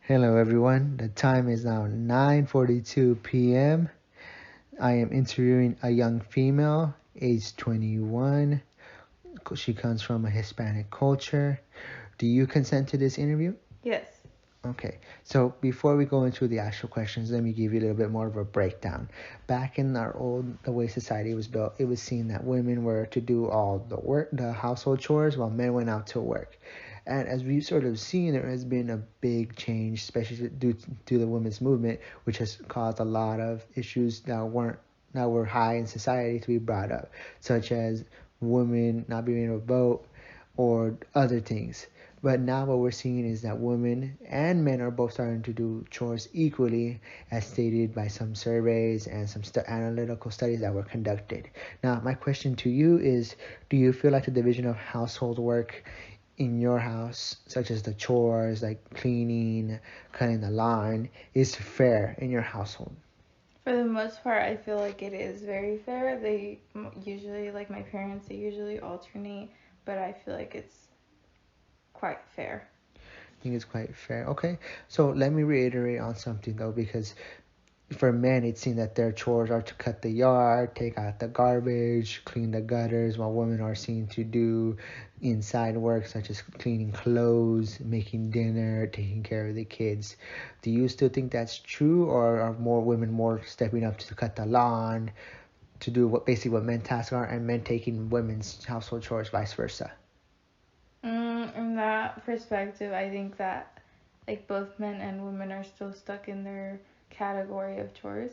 Hello everyone. The time is now 9:42 p.m. I am interviewing a young female, age 21. She comes from a Hispanic culture. Do you consent to this interview? Yes. Okay. So before we go into the actual questions, let me give you a little bit more of a breakdown. Back in the way society was built, it was seen that women were to do all the work, the household chores, while men went out to work. And as we've sort of seen, there has been a big change, especially due to the women's movement, which has caused a lot of issues that were high in society to be brought up, such as women not being able to vote or other things. But now what we're seeing is that women and men are both starting to do chores equally, as stated by some surveys and some analytical studies that were conducted. Now, my question to you is, do you feel like the division of household work in your house, such as the chores like cleaning, cutting the lawn, is fair in your household? For the most part, I feel like it is very fair. Usually, like my parents, they usually alternate, but I feel like it's quite fair. I think it's quite fair. Okay, so let me reiterate on something though, because for men, it seems that their chores are to cut the yard, take out the garbage, clean the gutters, while women are seen to do inside work such as cleaning clothes, making dinner, taking care of the kids. Do you still think that's true, or are more women more stepping up to cut the lawn, to do what basically what men tasks are, and men taking women's household chores, vice versa? In that perspective, I think that like both men and women are still stuck in their category of chores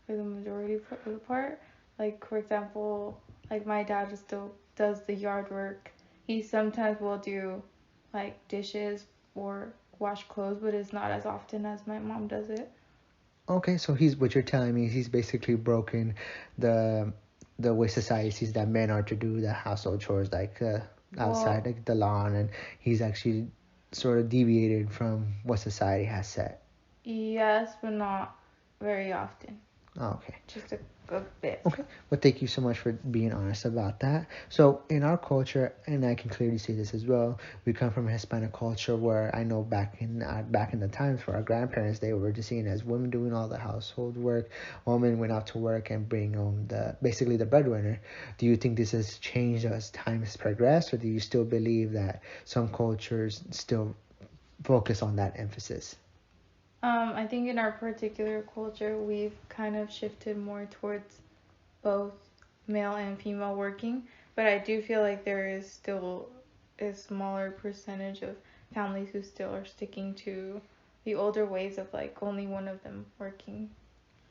for the majority of the part. Like for example, like my dad still does the yard work. He sometimes will do like dishes or wash clothes, but it's not as often as my mom does it. Okay, so he's what you're telling me is he's basically broken the the way society sees that men are to do the household chores like outside Well, like the lawn, and he's actually sort of deviated from what society has set. yes, but not very often. Oh, okay. Just a bit. Okay, well, thank you so much for being honest about that. So, in our culture, and I can clearly see this as well, we come from a Hispanic culture where I know back in the times where our grandparents they were just seen as women doing all the household work, women went out to work and bring home the basically the breadwinner. Do you think this has changed as time has progressed, or do you still believe that some cultures still focus on that emphasis? I think in our particular culture, we've kind of shifted more towards both male and female working, but I do feel like there is still a smaller percentage of families who still are sticking to the older ways of like only one of them working.